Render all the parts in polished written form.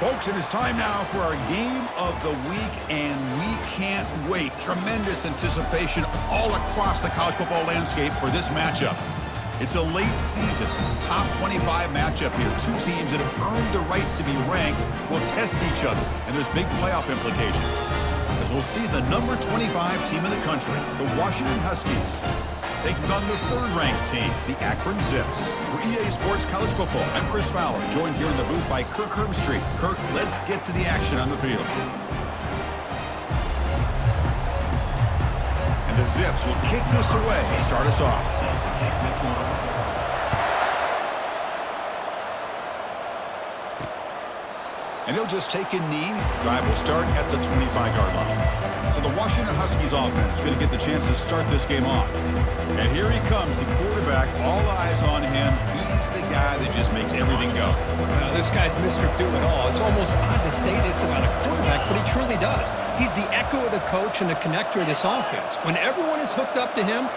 Folks, it is time now for our game of the week, and we can't wait. Tremendous anticipation all across the college football landscape for this matchup. It's a late season, top 25 matchup here. Two teams that have earned the right to be ranked will test each other, and there's big playoff implications. As we'll see the number 25 team in the country, the Washington Huskies, taking on the third-ranked team, the Akron Zips. For EA Sports College Football, I'm Chris Fowler, joined here in the booth by Kirk Herbstreit. Kirk, let's get to the action on the field. And the Zips will kick this away to start us off. And he'll just take a knee. Drive will start at the 25-yard line. So the Washington Huskies offense is going to get the chance to start this game off. And here he comes, the quarterback, all eyes on him. He's the guy that just makes everything go. Well, this guy's Mr. Do-It-All. It's almost odd to say this about a quarterback, but he truly does. He's the echo of the coach and the connector of this offense. When everyone is hooked up to him,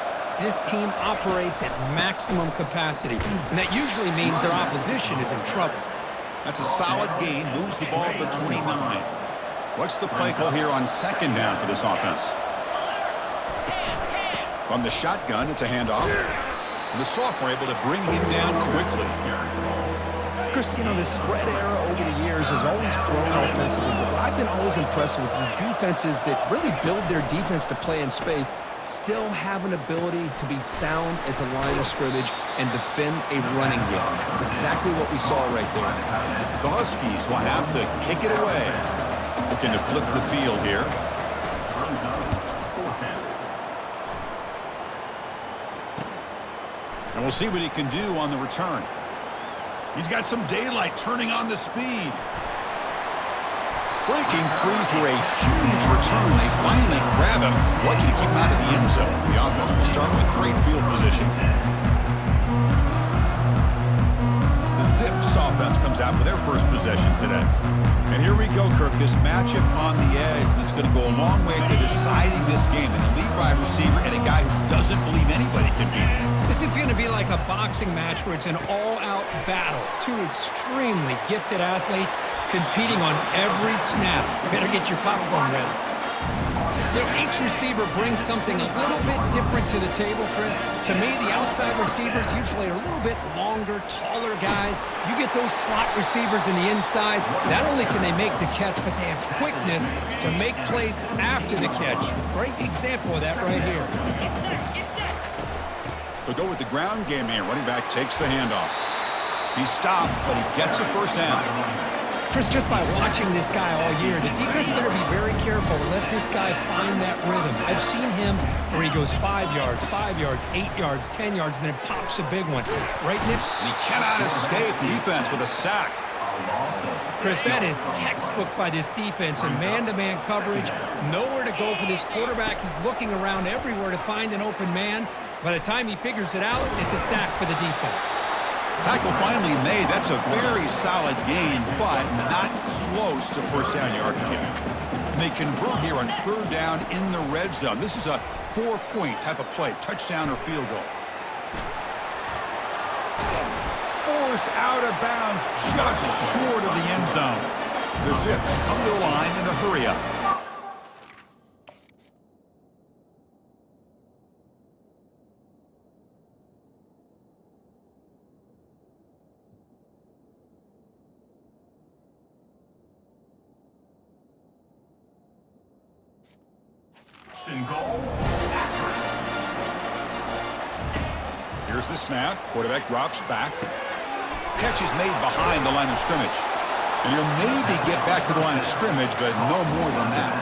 this team operates at maximum capacity, and that usually means their opposition is in trouble. That's a solid gain, moves the ball to the 29. What's the play call here on second down for this offense? From the shotgun, it's a handoff. And the sophomore able to bring him down quickly. Chris, you know, the spread era over the years has always grown offensively, but I've been always impressed with defenses that really build their defense to play in space, still have an ability to be sound at the line of scrimmage and defend a running game. That's exactly what we saw right there. The Huskies will have to kick it away. Looking to flip the field here. And we'll see what he can do on the return. He's got some daylight, turning on the speed. Breaking free for a huge return. They finally grab him. Lucky to keep him out of the end zone. The offense will start with great field position. The Zips offense comes out for their first possession today. And here we go, Kirk. This matchup on the edge that's going to go a long way to deciding this game. An elite wide receiver and a guy who doesn't believe anybody can beat him. This is going to be like a boxing match where it's an all-out battle. Two extremely gifted athletes competing on every snap. Better get your popcorn ready. You know, each receiver brings something a little bit different to the table, Chris. To me, the outside receivers usually are a little bit longer, taller guys. You get those slot receivers in the inside, not only can they make the catch, but they have quickness to make plays after the catch. Great example of that right here. They'll go with the ground game here. Running back takes the handoff. He's stopped, but he gets a first down. Chris, just by watching this guy all year, the defense better be very careful to let this guy find that rhythm. I've seen him where he goes 5 yards, 8 yards, 10 yards, and then pops a big one. Right, Nick? And he cannot escape the defense with a sack. Chris, that is textbook by this defense and man-to-man coverage. Nowhere to go for this quarterback. He's looking around everywhere to find an open man. By the time he figures it out, it's a sack for the defense. Tackle finally made. That's a very solid gain, but not close to first down yardage yet. And they convert here on third down in the red zone. This is a 4-point type of play, touchdown or field goal. Forced out of bounds, just short of the end zone. The Zips come to the line in a hurry-up. Here's the snap. Quarterback drops back. Catch is made behind the line of scrimmage. And he'll maybe get back to the line of scrimmage, but no more than that.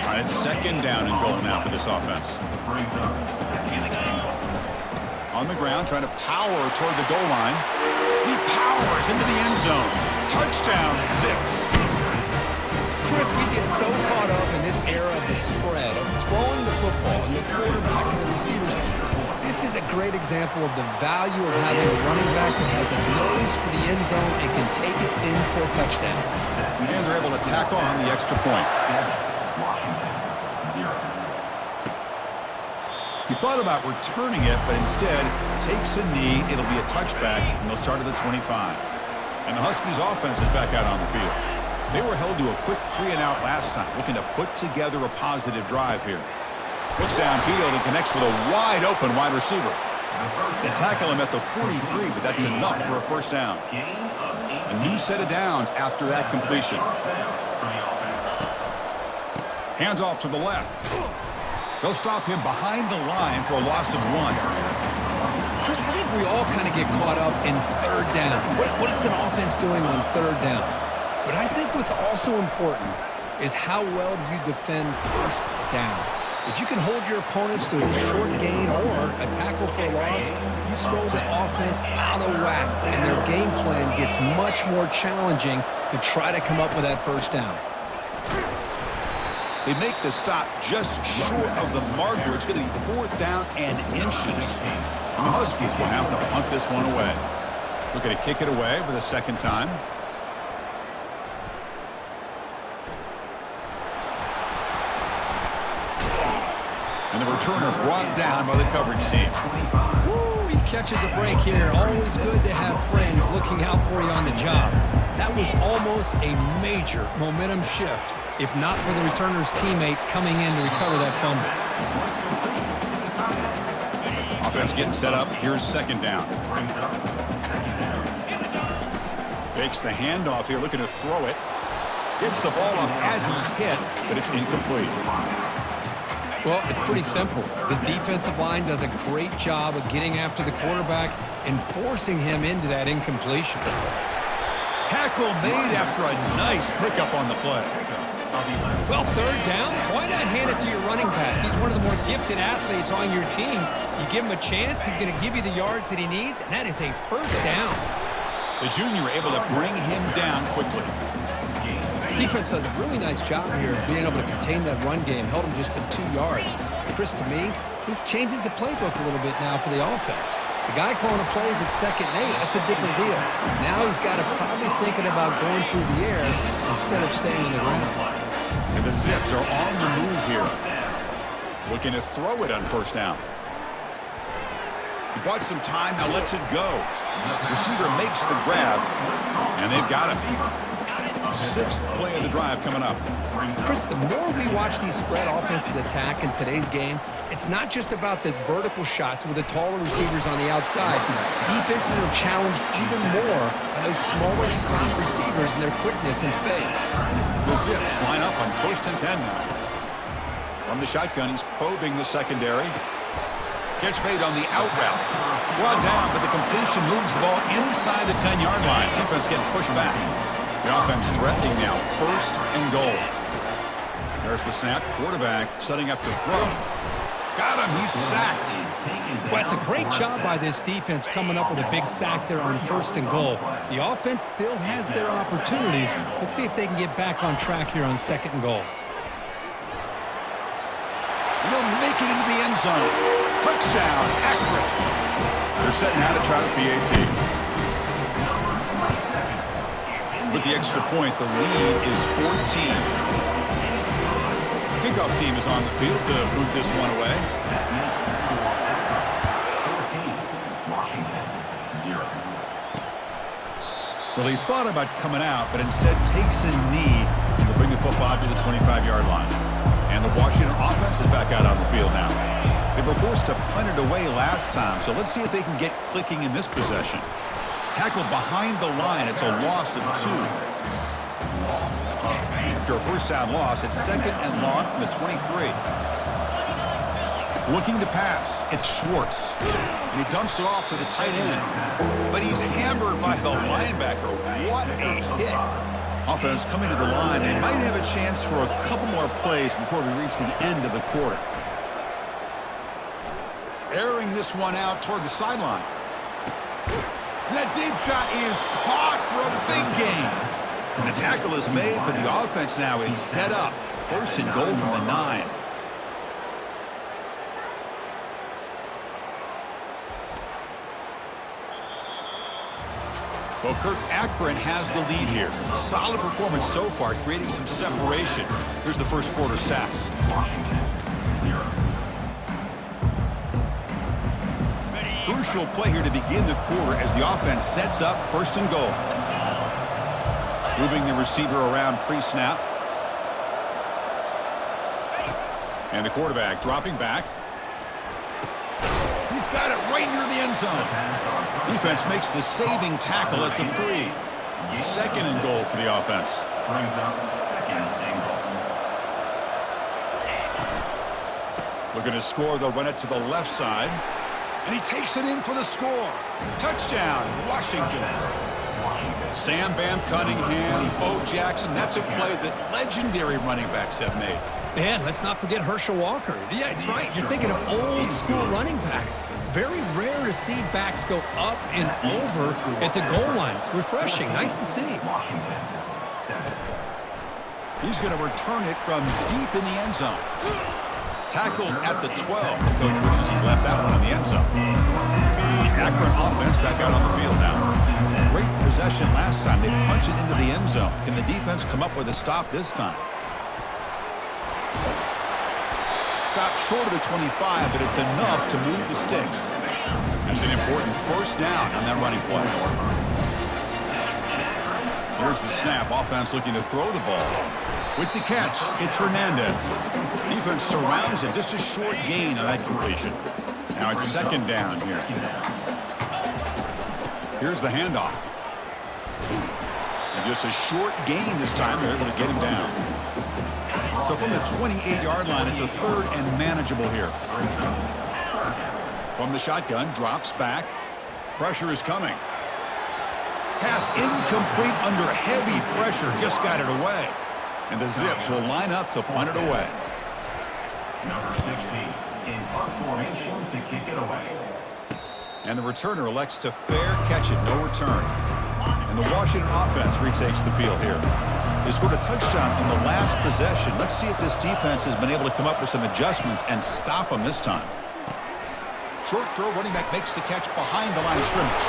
All right, it's second down and goal now for this offense. On the ground, trying to power toward the goal line. He powers into the end zone. Touchdown, Zips. Chris, we get so caught up in this era of the spread, of throwing the football and the quarterback and the receivers. This is a great example of the value of having a running back that has a nose for the end zone and can take it in for a touchdown. And they're able to tack on the extra point. He thought about returning it, but instead takes a knee. It'll be a touchback, and they'll start at the 25. And the Huskies offense is back out on the field. They were held to a quick 3-and-out last time, looking to put together a positive drive here. Looks downfield and connects with a wide-open wide receiver. They tackle him at the 43, but that's enough for a first down. A new set of downs after that completion. Hands off to the left. They'll stop him behind the line for a loss of 1. Chris, I think we all kind of get caught up in third down. What is an offense doing on third down? But I think what's also important is how well do you defend first down. If you can hold your opponents to a short gain or a tackle for a loss, you throw the offense out of whack, and their game plan gets much more challenging to try to come up with that first down. They make the stop just short of the marker. It's going to be 4th down and inches. And the Huskies will have to punt this one away. Looking to kick it away for the second time. And the returner brought down by the coverage team. Woo, he catches a break here. Always good to have friends looking out for you on the job. That was almost a major momentum shift, if not for the returner's teammate coming in to recover that fumble. Offense getting set up. Here's second down. Fakes the handoff here, looking to throw it. Gets the ball off as he's hit, but it's incomplete. Well, it's pretty simple. The defensive line does a great job of getting after the quarterback and forcing him into that incompletion. Tackle made after a nice pickup on the play. Well, third down, why not hand it to your running back? He's one of the more gifted athletes on your team. You give him a chance, he's going to give you the yards that he needs, and that is a first down. The junior able to bring him down quickly. Defense does a really nice job here of being able to contain that run game, held him just to 2 yards. Chris, to me, this changes the playbook a little bit now for the offense. The guy calling the plays at 2nd and 8, that's a different deal. Now he's got to probably thinking about going through the air instead of staying on the ground. And the Zips are on the move here. Looking to throw it on first down. He bought some time, now lets it go. Receiver makes the grab, and they've got him. 6th play of the drive coming up. Chris, the more we watch these spread offenses attack in today's game, it's not just about the vertical shots with the taller receivers on the outside. Defenses are challenged even more by those smaller slot receivers and their quickness in space. The Zips line up on 1st and 10 now. From the shotgun, he's probing the secondary. Catch made on the out route. Brought down, but the completion moves the ball inside the 10-yard line. Defense getting pushed back. The offense threatening now, 1st and goal. There's the snap. Quarterback setting up to throw. Got him. He's sacked. Well, it's a great job by this defense coming up with a big sack there on 1st and goal. The offense still has their opportunities. Let's see if they can get back on track here on 2nd and goal. And they'll make it into the end zone. Touchdown, Akron. They're setting out to try the PAT. With the extra point, the lead is 14. Kickoff team is on the field to move this one away. Well, he thought about coming out, but instead takes a knee to bring the football to the 25-yard line. And the Washington offense is back out on the field now. They were forced to punt it away last time, so let's see if they can get clicking in this possession. Tackled behind the line. It's a loss of 2. After a first down loss, it's 2nd and long from the 23. Looking to pass. It's Schwartz. And he dumps it off to the tight end. But he's hammered by the linebacker. What a hit. Offense coming to the line. They might have a chance for a couple more plays before we reach the end of the quarter. Airing this one out toward the sideline. And that deep shot is caught for a big gain. And the tackle is made, but the offense now is set up. 1st and goal from the 9. Well, Kirk, Akron has the lead here. Solid performance so far, creating some separation. Here's the first quarter stats. Crucial play here to begin the quarter as the offense sets up 1st and goal. Moving the receiver around pre-snap. And the quarterback dropping back. He's got it right near the end zone. Defense makes the saving tackle at the 3. Second and goal for the offense. Looking to score, they'll run it to the left side. And he takes it in for the score. Touchdown, Washington. Sam Bam Cunningham, Bo Jackson. That's a play that legendary running backs have made. And let's not forget Herschel Walker. Yeah, it's right. You're thinking of old school running backs. It's very rare to see backs go up and over at the goal line. It's refreshing. Nice to see. He's going to return it from deep in the end zone. Tackled at the 12. The coach wishes he left that one in the end zone. The Akron offense back out on the field now. Great possession last time. They punched it into the end zone. Can the defense come up with a stop this time? Stopped short of the 25, but it's enough to move the sticks. That's an important first down on that running play. Here's the snap. Offense looking to throw the ball. With the catch, it's Hernandez. Defense surrounds him. Just a short gain on that completion. Now it's second down here. Here's the handoff. And just a short gain this time. They're able to get him down. So from the 28-yard line, it's a third and manageable here. From the shotgun, drops back. Pressure is coming. Pass incomplete under heavy pressure. Just got it away. And the Zips will line up to punt it away. Number 60 in punt formation to kick it away. And the returner elects to fair catch it, no return. And the Washington offense retakes the field here. They scored a touchdown on the last possession. Let's see if this defense has been able to come up with some adjustments and stop them this time. Short throw, running back makes the catch behind the line of scrimmage.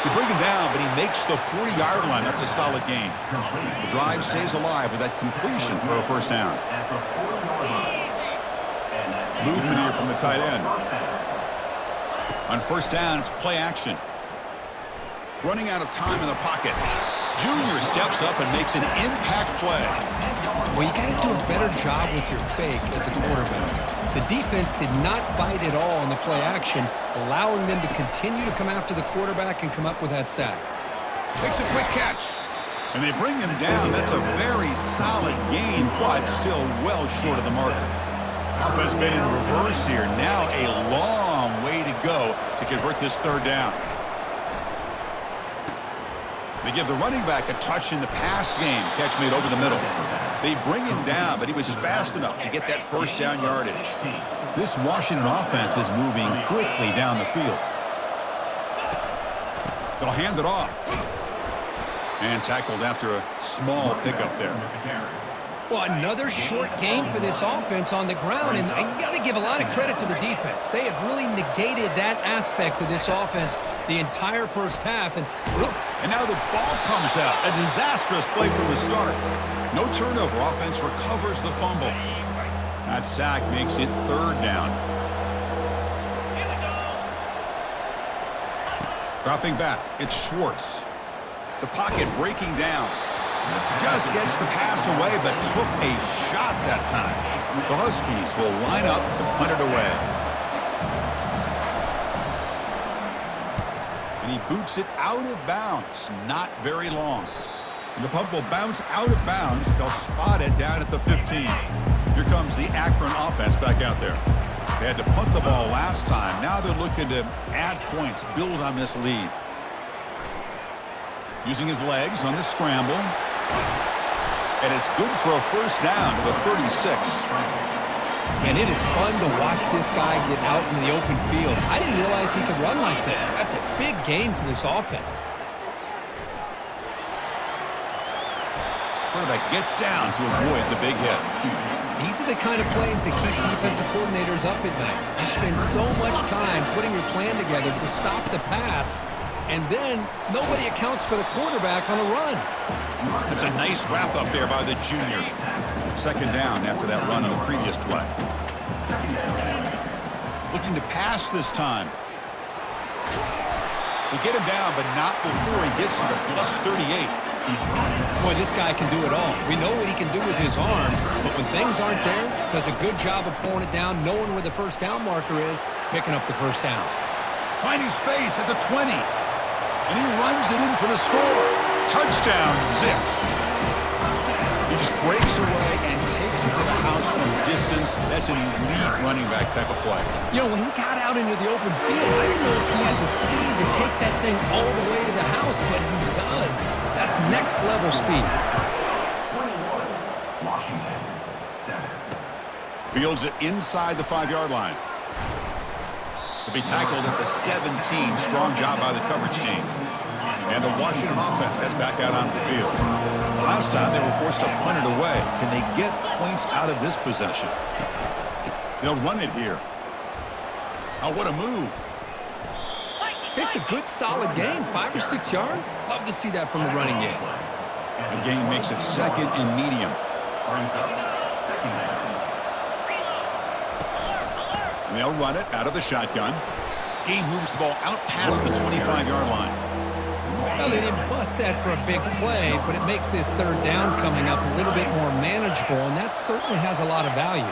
They bring him down, but he makes the 40-yard line. That's a solid gain. The drive stays alive with that completion for a first down. Movement here from the tight end. On first down, it's play action. Running out of time in the pocket. Junior steps up and makes an impact play. Well, you got to do a better job with your fake as the quarterback. The defense did not bite at all on the play action, allowing them to continue to come after the quarterback and come up with that sack. Makes a quick catch. And they bring him down. That's a very solid gain, but still well short of the marker. Offense been in reverse here. Now a long way to go to convert this third down. They give the running back a touch in the pass game. Catch made over the middle. They bring him down, but he was fast enough to get that first down yardage. This Washington offense is moving quickly down the field. They'll hand it off. And tackled after a small pickup there. Well, another short gain for this offense on the ground, and you got to give a lot of credit to the defense. They have really negated that aspect of this offense the entire first half. And now the ball comes out. A disastrous play from the start. No turnover. Offense recovers the fumble. That sack makes it third down. Dropping back, it's Schwartz. The pocket breaking down. Just gets the pass away, but took a shot that time. The Huskies will line up to punt it away. And he boots it out of bounds. Not very long. And the punt will bounce out of bounds. They'll spot it down at the 15. Here comes the Akron offense back out there. They had to punt the ball last time. Now they're looking to add points, build on this lead. Using his legs on the scramble. And it's good for a first down to the 36. And it is fun to watch this guy get out in the open field. I didn't realize he could run like this. That's a big gain for this offense. Quarterback gets down to avoid the big hit. These are the kind of plays that keep defensive coordinators up at night. You spend so much time putting your plan together to stop the pass, and then nobody accounts for the quarterback on a run. That's a nice wrap up there by the junior. Second down after that run on the previous play. Looking to pass this time. They get him down, but not before he gets to the plus 38. Boy, this guy can do it all. We know what he can do with his arm, but when things aren't there, does a good job of pulling it down, knowing where the first down marker is, picking up the first down. Finding space at the 20. And he runs it in for the score. Touchdown, Zips. He just breaks away and takes it to the house from distance. That's an elite running back type of play. You know, when he got out into the open field, I didn't know if he had the speed to take that thing all the way to the house, but he does. That's next level speed. 21, Washington, 7. Fields it inside the 5-yard line. To be tackled at the 17. Strong job by the coverage team. And the Washington offense heads back out onto the field. The last time they were forced to punt it away. Can they get points out of this possession? They'll run it here. Oh, what a move. It's a good, solid game. 5 or 6 yards. Love to see that from the running game. The game makes it second and medium. Brings up second down. And they'll run it out of the shotgun. Game moves the ball out past the 25-yard line. Well, they didn't bust that for a big play, but it makes this third down coming up a little bit more manageable, and that certainly has a lot of value.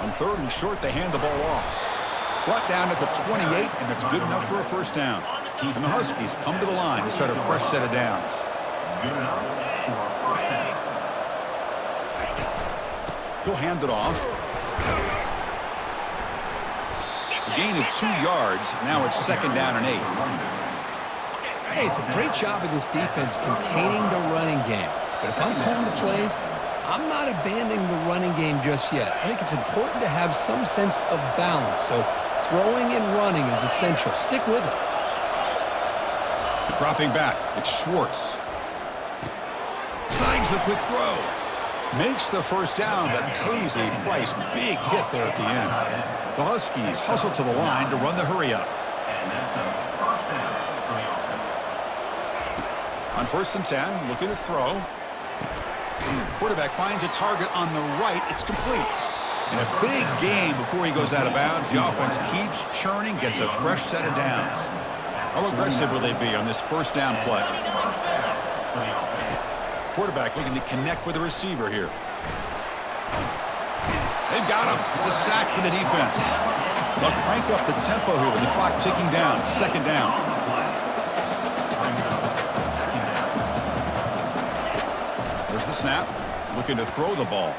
On 3rd and short, they hand the ball off. Brought down at the 28, and it's good enough for a first down. And the Huskies come to the line to start a fresh set of downs. Good enough for a first down. He'll hand it off. A gain of 2 yards. Now it's second down and 8. Hey, it's a great job of this defense containing the running game. But if I'm calling the plays, I'm not abandoning the running game just yet. I think it's important to have some sense of balance. So throwing and running is essential. Stick with it. Dropping back, it's Schwartz. Signs the quick throw. Makes the first down, but pays a price. Big hit there at the end. The Huskies hustle to the line to run the hurry up. And that's a first down for the offense. On 1st and 10, looking to throw. Quarterback finds a target on the right. It's complete. And a big gain before he goes out of bounds. The offense keeps churning, gets a fresh set of downs. How aggressive will they be on this first down play? Quarterback looking to connect with the receiver here. They've got him. It's a sack for the defense. They'll crank up the tempo here with the clock ticking down. Second down. There's the snap. Looking to throw the ball.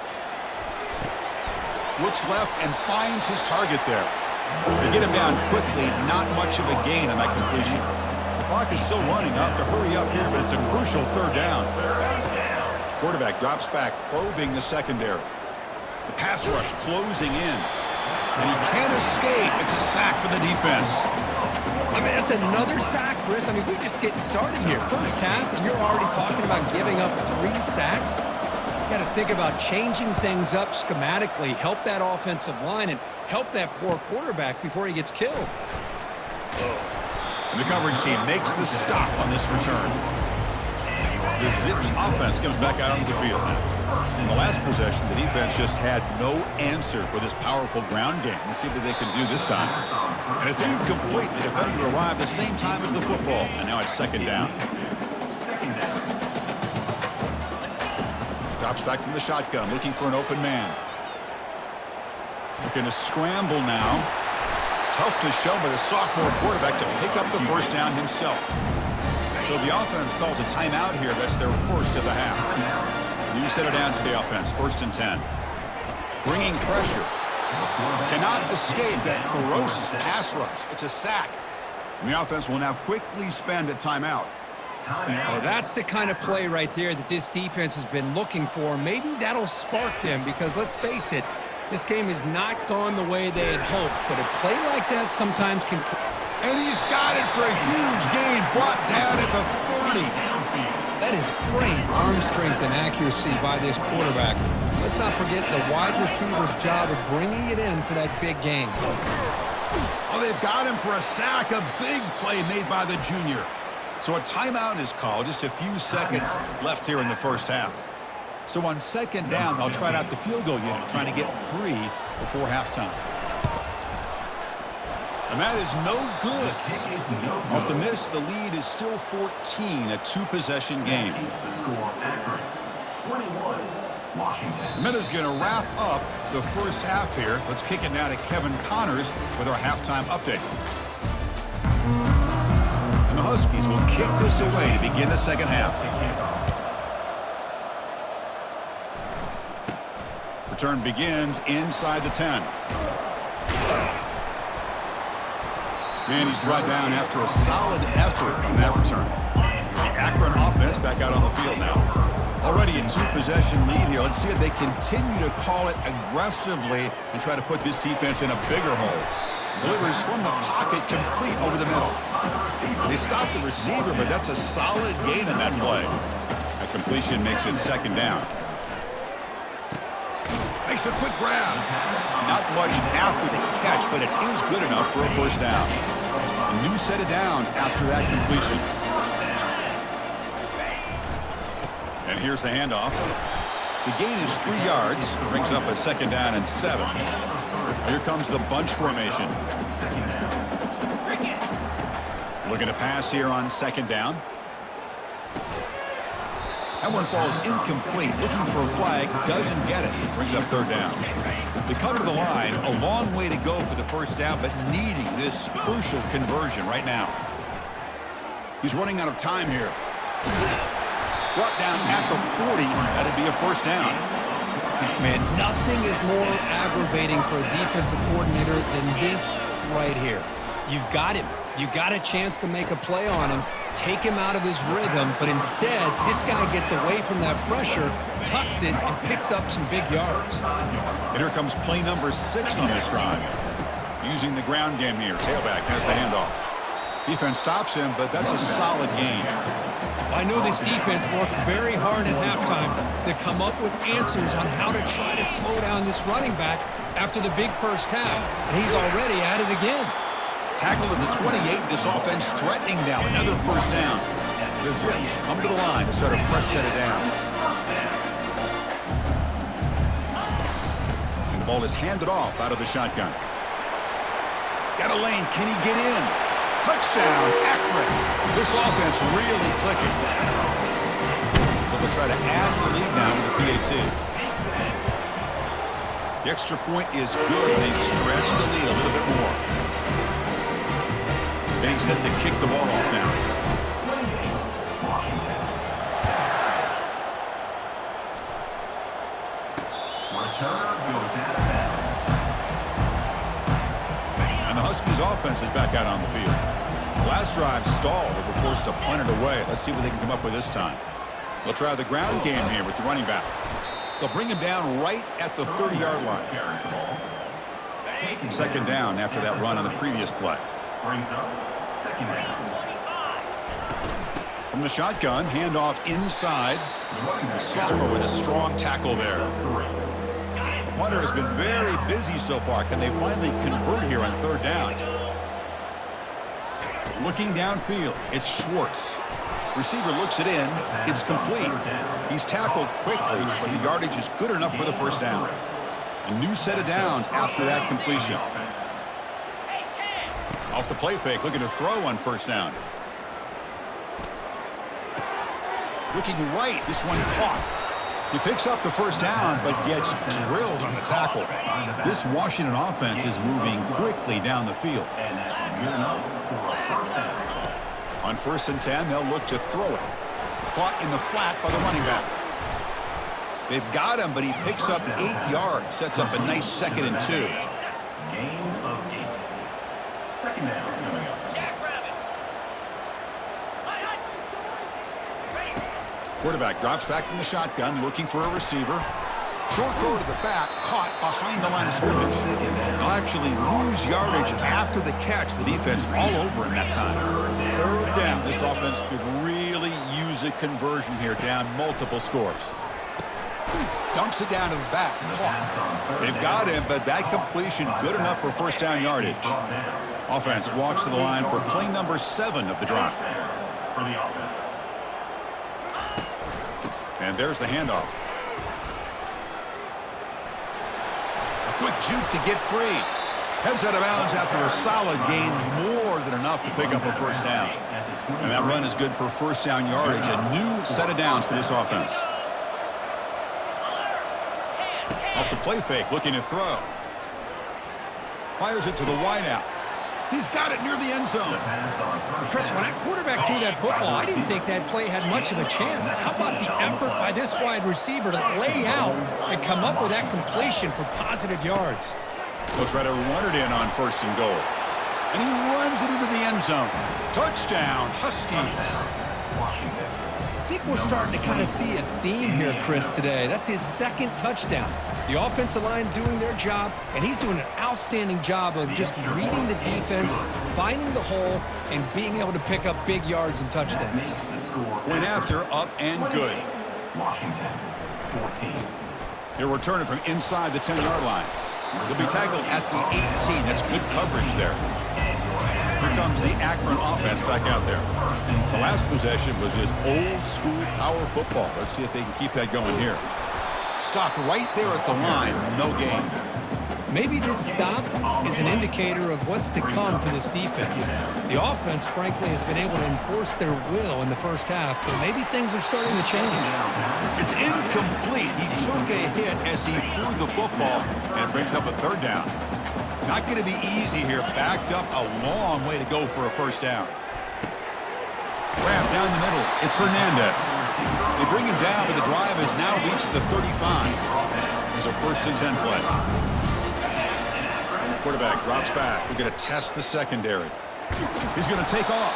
Looks left and finds his target there. They get him down quickly. Not much of a gain on that completion. The clock is still running. Up to hurry up here, but it's a crucial third down. Quarterback drops back, probing the secondary. The pass rush closing in. And he can't escape. It's a sack for the defense. I mean, that's another sack, Chris. I mean, we're just getting started here. First half, and you're already talking about giving up 3 sacks. You got to think about changing things up schematically, help that offensive line, and help that poor quarterback before he gets killed. And the coverage team makes the stop on this return. The Zips offense comes back out onto the field. In the last possession, the defense just had no answer for this powerful ground game. Let's see what they can do this time. And it's incomplete. The defender arrived the same time as the football. And now it's second down. Drops back from the shotgun, looking for an open man. Looking to scramble now. Tough to show by the sophomore quarterback to pick up the first down himself. So the offense calls a timeout here. That's their first of the half. New set of downs for the offense. 1st and 10. Bringing pressure. Cannot escape that ferocious pass rush. It's a sack. And the offense will now quickly spend a timeout. Well, that's the kind of play right there that this defense has been looking for. Maybe that'll spark them because, let's face it, this game has not gone the way they had hoped. But a play like that sometimes can... And he's got it for a huge gain, brought down at the 30. That is great arm strength and accuracy by this quarterback. Let's not forget the wide receiver's job of bringing it in for that big gain. Oh, they've got him for a sack, a big play made by the junior. So a timeout is called, just a few seconds left here in the first half. So on second down, they'll try out the field goal unit, trying to get 3 before halftime. And that is no good. The kick is no good. Off the miss, the lead is still 14, a two-possession game. Keeps the score Akron 21, Washington. The Minutes going to wrap up the first half here. Let's kick it now to Kevin Connors with our halftime update. And the Huskies will kick this away to begin the second half. Return begins inside the 10. And he's brought down after a solid effort on that return. The Akron offense back out on the field now. Already a two-possession lead here. Let's see if they continue to call it aggressively and try to put this defense in a bigger hole. Delivers from the pocket, complete over the middle. They stopped the receiver, but that's a solid gain in that play. A completion makes it second down. Makes a quick grab. Not much after the catch, but it is good enough for a first down. A new set of downs after that completion. And here's the handoff. The gain is 3 yards. Brings up a second down and 7. Here comes the bunch formation. Looking to pass here on second down. That one falls incomplete. Looking for a flag. Doesn't get it. Brings up third down. They come to the line. A long way to go for the first down, but needing this crucial conversion right now. He's running out of time here. Brought down at the 40. That'd be a first down. Man, nothing is more aggravating for a defensive coordinator than this right here. You've got him. You got a chance to make a play on him, take him out of his rhythm, but instead, this guy gets away from that pressure, tucks it, and picks up some big yards. And here comes play number 6 on this drive. Using the ground game here. Tailback has the handoff. Defense stops him, but that's a solid gain. I know this defense worked very hard at halftime to come up with answers on how to try to slow down this running back after the big first half, and he's already at it again. Tackle at the 28. This offense threatening now. Another first down. The Zips come to the line to start a fresh set of downs. And the ball is handed off out of the shotgun. Got a lane. Can he get in? Touchdown, Akron. This offense really clicking. So they'll try to add the lead now with the PAT. The extra point is good. They stretch the lead a little bit more. Getting set to kick the ball off now. And the Huskies offense is back out on the field. Last drive stalled. They were forced to punt it away. Let's see what they can come up with this time. They'll try the ground game here with the running back. They'll bring him down right at the 30-yard line. Second down after that run on the previous play. From the shotgun, handoff inside. The sophomore with a strong tackle there. The punter has been very busy so far. Can they finally convert here on third down? Looking downfield, it's Schwartz. Receiver looks it in. It's complete. He's tackled quickly, but the yardage is good enough for the first down. A new set of downs after that completion. Off the play fake, looking to throw on first down. Looking right, this one caught. He picks up the first down, but gets drilled on the tackle. This Washington offense is moving quickly down the field. On 1st and 10, they'll look to throw it. Caught in the flat by the running back. They've got him, but he picks up 8 yards. Sets up a nice 2nd and 2. Gain of 8. Second down coming up. Quarterback drops back from the shotgun, looking for a receiver. Short throw to the back, caught behind the line of scrimmage. They'll actually lose yardage after the catch. The defense all over him that time. Third down. This offense could really use a conversion here, down multiple scores. Dumps it down to the back. Caught. They've got him, but that completion good enough for first down yardage. Offense walks to the line for play number 7 of the drive. For the offense. And there's the handoff. A quick juke to get free. Heads out of bounds after a solid gain, more than enough to pick up a first down. And that run is good for first down yardage, a new set of downs for this offense. Off the play fake, looking to throw. Fires it to the wideout. He's got it near the end zone. Chris, when that quarterback threw that football, I didn't think that play had much of a chance. How about the effort by this wide receiver to lay out and come up with that completion for positive yards? He'll try to run it in on first and goal. And he runs it into the end zone. Touchdown, Huskies. I think we're starting to kind of see a theme here, Chris, today. That's his second touchdown. The offensive line doing their job, and he's doing an outstanding job of just reading the defense, finding the hole, and being able to pick up big yards and touchdowns. Point after, up and good. Washington, 14. He'll return it from inside the 10-yard line. He'll be tackled at the 18. That's good coverage there. Here comes the Akron offense back out there. The last possession was his old-school power football. Let's see if they can keep that going here. Stopped right there at the line. No gain. Maybe this stop is an indicator of what's to come for this defense. The offense, frankly, has been able to enforce their will in the first half, but maybe things are starting to change. It's incomplete. He took a hit as he threw the football, and it brings up a third down. Not going to be easy here. Backed up a long way to go for a first down. Grab down the middle. It's Hernandez. They bring him down, but the drive has now reached the 35. There's a first and 10 play. Quarterback drops back. We're going to test the secondary. He's going to take off.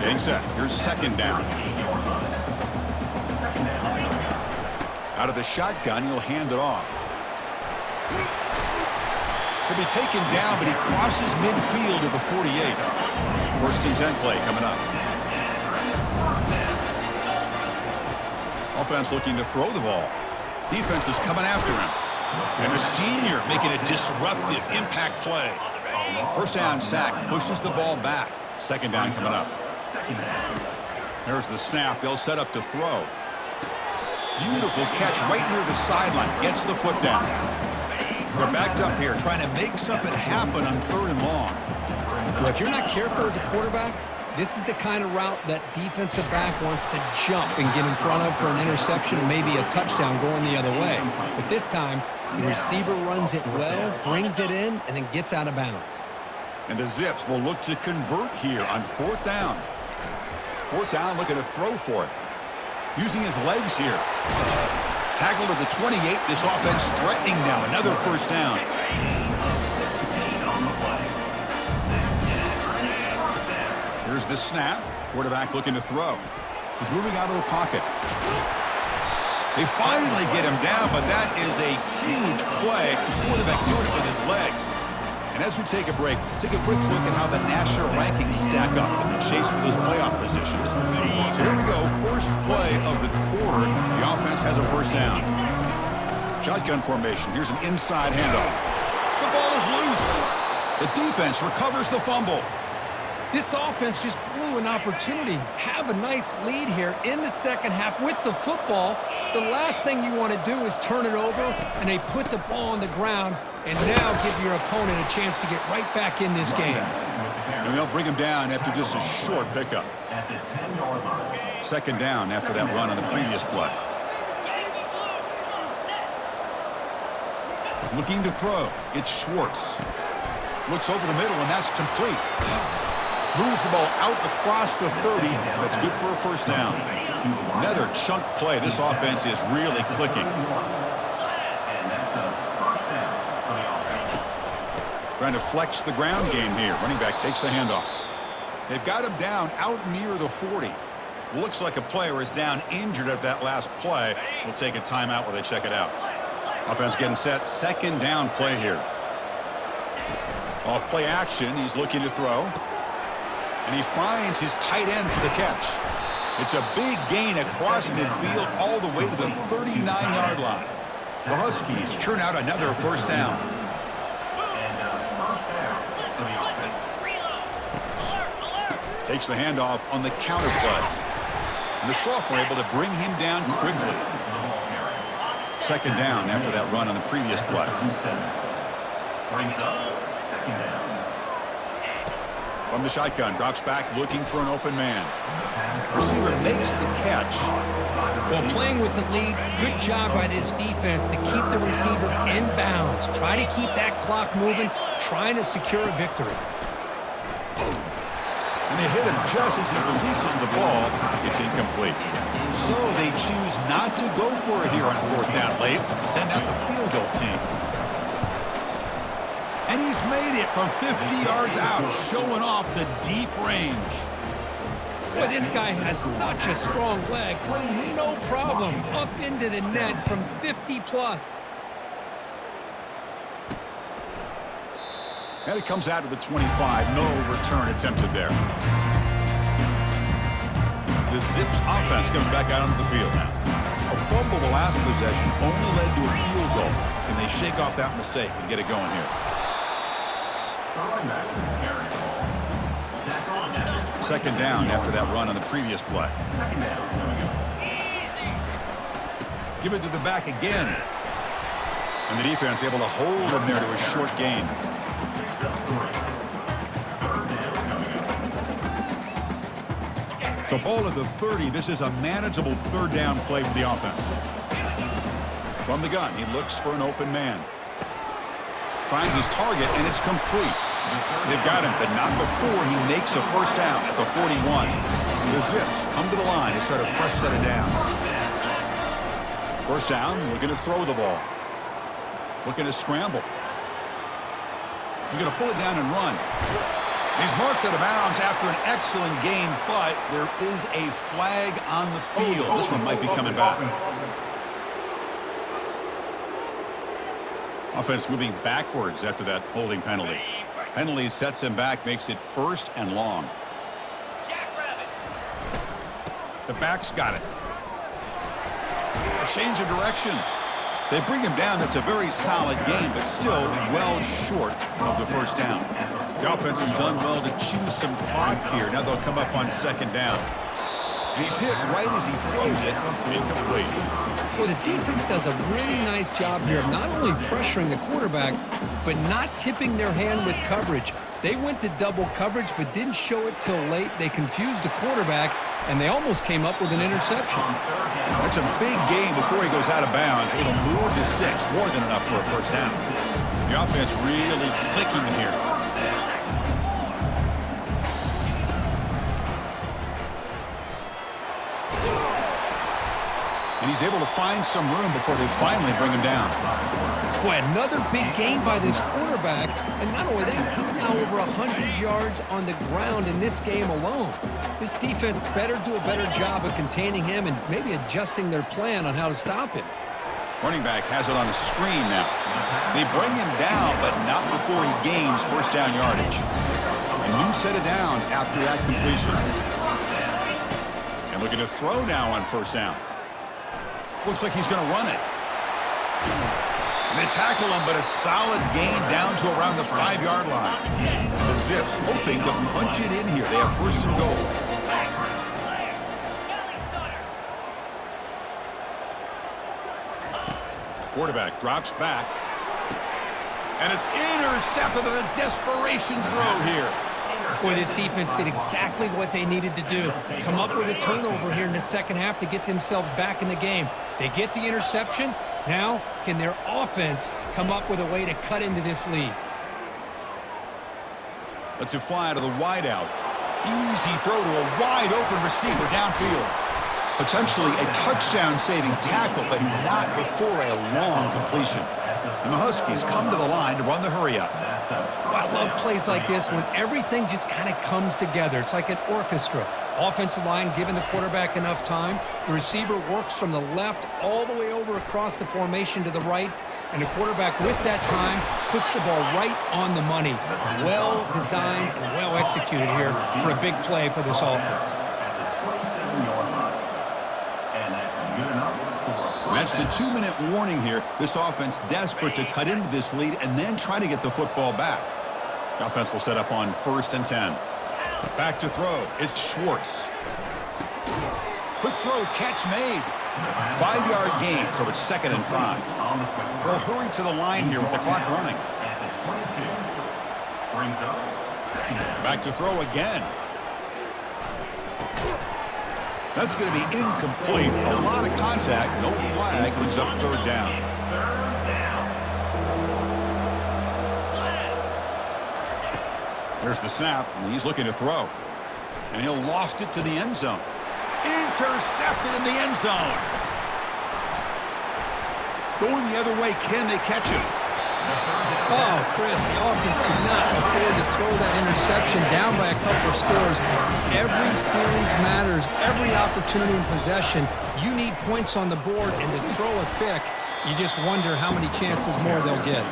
Getting set. Here's second down. Out of the shotgun, he'll hand it off. He'll be taken down, but he crosses midfield to the 48. First and 10 play coming up. Offense looking to throw the ball. Defense is coming after him. And the senior making a disruptive impact play. First down sack, pushes the ball back. Second down coming up. There's the snap. They'll set up to throw. Beautiful catch right near the sideline. Gets the foot down. We're backed up here trying to make something happen on third and long. Well, if you're not careful as a quarterback, this is the kind of route that defensive back wants to jump and get in front of for an interception and maybe a touchdown going the other way. But this time, the receiver runs it well, brings it in, and then gets out of bounds. And the Zips will look to convert here on fourth down. Fourth down, looking to throw for it. Using his legs here. Tackled at the 28. This offense threatening now. Another first down. Here's the snap. Quarterback looking to throw. He's moving out of the pocket. They finally get him down, but that is a huge play. Quarterback doing it with his legs. And as we take a break, take a quick look at how the national rankings stack up in the chase for those playoff positions. So here we go. First play of the quarter. The offense has a first down. Shotgun formation. Here's an inside handoff. The ball is loose. The defense recovers the fumble. This offense just blew an opportunity. Have a nice lead here in the second half with the football. The last thing you want to do is turn it over, and they put the ball on the ground and now give your opponent a chance to get right back in this game. And they'll bring him down after just a short pickup. Second down after that run on the previous play. Looking to throw. It's Schwartz. Looks over the middle, and that's complete. Moves the ball out across the 30, and that's good for a first down. Another chunk play. This offense is really clicking. Trying to flex the ground game here. Running back takes the handoff. They've got him down out near the 40. Looks like a player is down injured at that last play. We'll take a timeout while they check it out. Offense getting set. Second down play here. Off play action. He's looking to throw. And he finds his tight end for the catch. It's a big gain across midfield all the way to the 39-yard line. The Huskies churn out another first down. Takes the handoff on the counter play. And the sophomore able to bring him down quickly. second down after that run on the previous play. Brings up second down. From the shotgun, drops back looking for an open man. Receiver makes the catch. Well, playing with the lead, good job by this defense to keep the receiver in bounds. Try to keep that clock moving, trying to secure a victory. And they hit him just as he releases the ball. It's incomplete. So they choose not to go for it here on fourth down late. Send out the field goal team. And he's made it from 50 yards out, showing off the deep range. Boy, this guy has such a strong leg. No problem. Up into the net from 50 plus. And it comes out to the 25. No return attempted there. The Zips offense comes back out onto the field now. A fumble the last possession only led to a field goal. Can they shake off that mistake and get it going here? Second down after that run on the previous play. Give it to the back again. And the defense able to hold him there to a short gain. So ball at the 30. This is a manageable third down play for the offense. From the gun, he looks for an open man. Finds his target, and it's complete. They've got him, but not before he makes a first down at the 41. The Zips come to the line to start a fresh set of downs. First down, looking to throw the ball. Looking to scramble. He's going to pull it down and run. He's marked out of bounds after an excellent game, but there is a flag on the field. This one might be coming back. Offense moving backwards after that holding penalty. Penalty sets him back, makes it first and long. The back's got it. A change of direction. They bring him down. That's a very solid game, but still well short of the first down. The offense has done well to chew some clock here. Now they'll come up on second down. And he's hit right as he throws it. Incomplete. Well, the defense does a really nice job here of not only pressuring the quarterback, but not tipping their hand with coverage. They went to double coverage, but didn't show it till late. They confused the quarterback, and they almost came up with an interception. That's a big game before he goes out of bounds. It'll move the sticks, more than enough for a first down. The offense really clicking here. And he's able to find some room before they finally bring him down. Boy, another big gain by this quarterback. And not only that, he's now over 100 yards on the ground in this game alone. This defense better do a better job of containing him and maybe adjusting their plan on how to stop him. Running back has it on a screen now. They bring him down, but not before he gains first down yardage. A new set of downs after that completion. And looking to throw now on first down. Looks like he's going to run it. And they tackle him, but a solid gain down to around the 5-yard line. The Zips hoping to punch it in here. They have first and goal. Quarterback drops back. And it's intercepted with a desperation throw here. Boy, this defense did exactly what they needed to do. Come up with a turnover here in the second half to get themselves back in the game. They get the interception. Now, can their offense come up with a way to cut into this lead? Let's it fly to the wideout. Easy throw to a wide-open receiver downfield. Potentially a touchdown-saving tackle, but not before a long completion. And the Huskies come to the line to run the hurry-up. Well, I love plays like this when everything just kind of comes together. It's like an orchestra. Offensive line giving the quarterback enough time. The receiver works from the left all the way over across the formation to the right. And the quarterback with that time puts the ball right on the money. Well designed and well executed here for a big play for this offense. That's the 2-minute warning here. This offense desperate to cut into this lead and then try to get the football back. The offense will set up on 1st and 10. Back to throw. It's Schwartz. Quick throw, catch made. 5-yard gain, so it's 2nd and 5. We'll hurry to the line here with the clock running. Back to throw again. That's going to be incomplete. A lot of contact, no flag, brings up 3rd down. There's the snap, and he's looking to throw. And he'll loft it to the end zone. Intercepted in the end zone. Going the other way, can they catch him? Oh, Chris, the offense could not afford to throw that interception down by a couple of scores. Every series matters. Every opportunity in possession, you need points on the board, and to throw a pick, you just wonder how many chances more they'll get.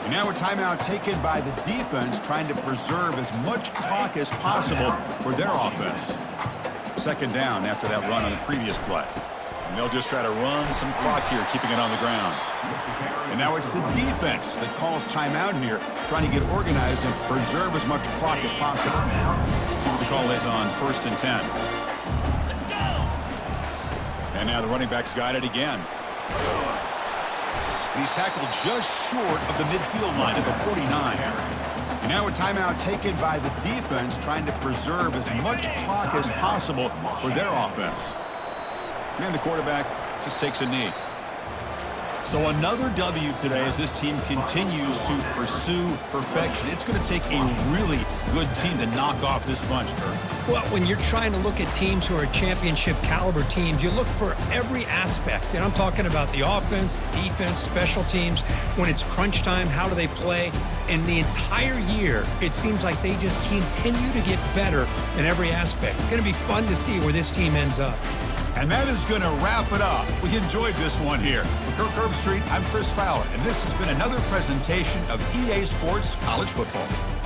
And now a timeout taken by the defense, trying to preserve as much clock as possible for their offense. 2nd down after that run on the previous play. And they'll just try to run some clock here, keeping it on the ground. And now it's the defense that calls timeout here, trying to get organized and preserve as much clock as possible. See what the call is on 1st and 10. And now the running back's got it again. And he's tackled just short of the midfield line at the 49. And now a timeout taken by the defense, trying to preserve as much clock as possible for their offense. And the quarterback just takes a knee. So another W today as this team continues to pursue perfection. It's going to take a really good team to knock off this bunch, Kurt. Well, when you're trying to look at teams who are championship caliber teams, you look for every aspect. And I'm talking about the offense, the defense, special teams. When it's crunch time, how do they play? And the entire year, it seems like they just continue to get better in every aspect. It's going to be fun to see where this team ends up. And that is going to wrap it up. We enjoyed this one here. For Kirk Herbstreit, I'm Chris Fowler, and this has been another presentation of EA Sports College Football.